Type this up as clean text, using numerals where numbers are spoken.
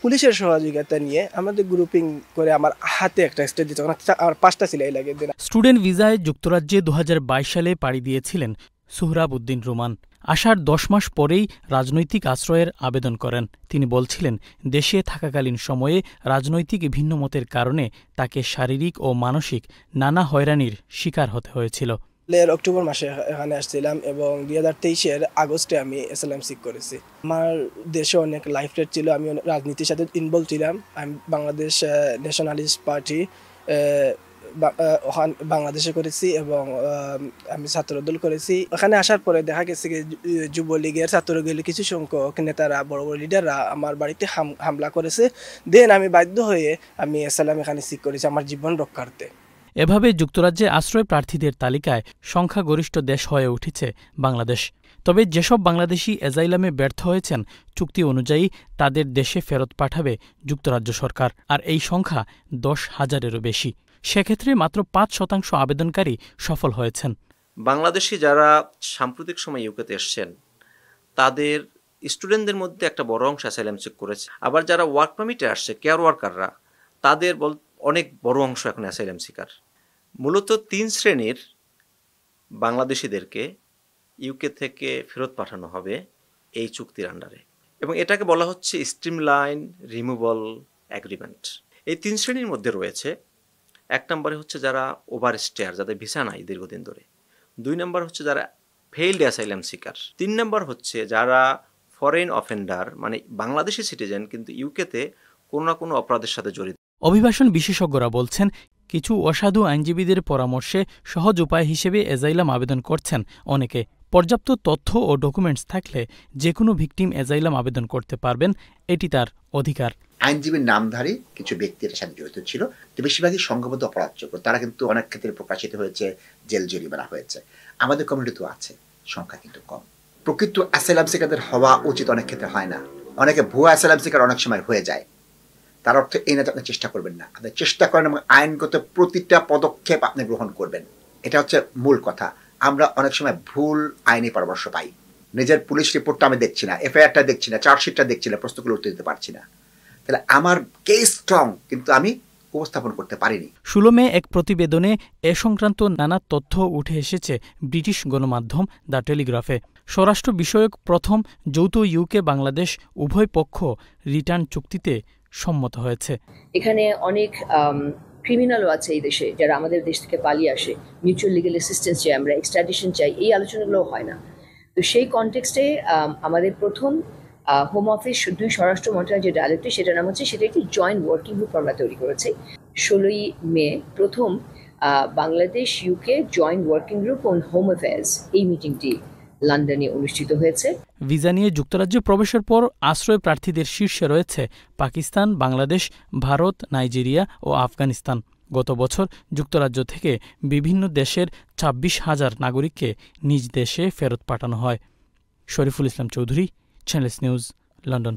পুলিশের সহযোগিতা নিয়ে আমাদের গ্রুপিং করে আমার হাতে একটা স্টেজ দিতে আমার 5টা সিলাই লাগিয়ে দিন। স্টুডেন্ট ভিসায় যুক্তরাজ্যে 2022 সালে পাড়ি দিয়েছিলেন সোহরাব উদ্দিন রোমান। আসার 10 মাস পরেই রাজনৈতিক আশ্রয়ের আবেদন করেন। তিনি বলছিলেন, দেশে থাকাকালীন সময়ে রাজনৈতিক ভিন্নমতের কারণে তাকে শারীরিক ও মানসিক নানা হয়রানির শিকার হতে হয়েছিল। অক্টোবর মাসে এখানে আসছিলাম এবং 2023-এর আগস্টে আমি অ্যাসাইলাম সিক করেছি। আমার দেশে অনেক লাইফ রেট ছিল, আমি রাজনীতির সাথে ইনভলভ ছিলাম। আমি বাংলাদেশ ন্যাশনালিস্ট পার্টি বাংলাদেশে করেছি এবং আমি ছাত্রদল করেছি। ওখানে আসার পরে দেখা গেছে যে যুবলীগের ছাত্রলীগের কিছু সংখ্যক নেতারা, বড় বড় লিডাররা আমার বাড়িতে হামলা করেছে। দেন আমি বাধ্য হয়ে আমি অ্যাসাইলাম এখানে সিক করেছি আমার জীবন রক্ষার্থে। এভাবে যুক্তরাজ্যে আশ্রয় প্রার্থীদের তালিকায় সংখ্যাগরিষ্ঠ দেশ হয়ে উঠেছে বাংলাদেশ। তবে যেসব বাংলাদেশি অ্যাজাইলামে ব্যর্থ হয়েছেন, চুক্তি অনুযায়ী তাদের দেশে ফেরত পাঠাবে যুক্তরাজ্য সরকার। আর এই সংখ্যা 10,000-এরও বেশি। সেক্ষেত্রে মাত্র 5% আবেদনকারী সফল হয়েছেন। বাংলাদেশি যারা সাম্প্রতিক সময় ইউকেতে এসছেন, তাদের স্টুডেন্টদের মধ্যে একটা বড় অংশ অ্যাসাইলাম চেক করেছে। আবার যারা ওয়ার্ক পারমিটে আসছে, কেয়ার ওয়ার্কাররা, তাদের অনেক বড় অংশ এখন অ্যাসাইলাম সিকার। মূলত 3 শ্রেণীর বাংলাদেশিদেরকে ইউকে থেকে ফেরত পাঠানো হবে এই চুক্তির আন্ডারে, এবং এটাকে বলা হচ্ছে স্ট্রিমলাইন রিমুভাল অ্যাগ্রিমেন্ট। এই 3 শ্রেণীর মধ্যে রয়েছে, 1 নম্বরে হচ্ছে যারা ওভারস্টেয়ার, যাদের ভিসা নাই দীর্ঘদিন ধরে। 2 নম্বর হচ্ছে যারা ফেইল্ড অ্যাসাইলাম সিকার। 3 নম্বর হচ্ছে যারা ফরেন অফেন্ডার, মানে বাংলাদেশি সিটিজেন কিন্তু ইউকেতে কোনো না কোনো অপরাধের সাথে জড়িত। অভিবাসন বিশেষজ্ঞরা বলছেন, কিছু অসাধু আইনজীবীদের পরামর্শে সহজ উপায় হিসেবে অ্যাজাইলাম আবেদন করছেন অনেকে। পর্যাপ্ত তথ্য ও ডকুমেন্টস থাকলে যে কোনো ভিকটিম অ্যাজাইলাম আবেদন করতে পারবেন, এটি তার অধিকার। আইনজীবীর নামধারী কিছু ব্যক্তি এর সাথে জড়িত ছিল, তো বেশিরভাগই সংঘবদ্ধ অপরাধযোগ্য। তারা কিন্তু অনেক ক্ষেত্রে প্রকাশিত হয়েছে, জেল জরিমানা হয়েছে। আমাদের কমিউনিটিতেও আছে, সংখ্যা কিন্তু কম। প্রকৃত অ্যাসাইলাম সিকারদের হওয়া উচিত অনেক ক্ষেত্রে হয় না। অনেকে ভুয়া অ্যাসাইলাম সিকার অনেক সময় হয়ে যায়। তার অর্থ এই না যে আপনি চেষ্টা করবেন না, আপনি চেষ্টা করেন এবং আইনগত প্রতিটা পদক্ষেপ আপনি গ্রহণ করবেন। এটা হচ্ছে মূল কথা। আমরা অনেক সময় ভুল আইনি পরামর্শ পাই। নিজের পুলিশ রিপোর্টটা আমি দেখছি না, এফআইআরটা দেখছি না, চার্জশিটটা দেখছি না, প্রশ্নগুলো উত্তর দিতে পারছি না। তাহলে আমার কেস স্ট্রং, কিন্তু আমি উপস্থাপন করতে পারিনি। 16 মে এক প্রতিবেদনে এ সংক্রান্ত নানা তথ্য উঠে এসেছে ব্রিটিশ গণমাধ্যম দ্য টেলিগ্রাফে। স্বরাষ্ট্র বিষয়ক প্রথম যৌথ ইউকে বাংলাদেশ উভয় পক্ষ রিটার্ন চুক্তিতে সম্মত হয়েছে। এখানে অনেক ক্রিমিনালও আছে এই দেশে, যারা আমাদের দেশ থেকে পালিয়ে আসে। মিউচুয়াল লিগ্যাল অ্যাসিস্ট্যান্স চাই, আমরা এক্সট্রাডিশন চাই, এই আলোচনাগুলোও হয় না। তো সেই কনটেক্সটে আমাদের প্রথম হোম অফিস 2 স্বরাষ্ট্র মন্ত্রণালয় যে ডায়ালগটি, সেটার নাম হচ্ছে, সেটা একটি জয়েন্ট ওয়ার্কিং গ্রুপ আমরা তৈরি করেছি। 16ই মে প্রথম Bangladesh UK joint working group on home affairs, এই মিটিংটি লন্ডনে অনুষ্ঠিত হয়েছে। ভিসা নিয়ে যুক্তরাজ্যে প্রবেশের পর আশ্রয় প্রার্থীদের শীর্ষে রয়েছে পাকিস্তান, বাংলাদেশ, ভারত, নাইজেরিয়া ও আফগানিস্তান। গত বছর যুক্তরাজ্য থেকে বিভিন্ন দেশের 26,000 নাগরিককে নিজ দেশে ফেরত পাঠানো হয়। Shariful Islam Chowdhury, channels news, London.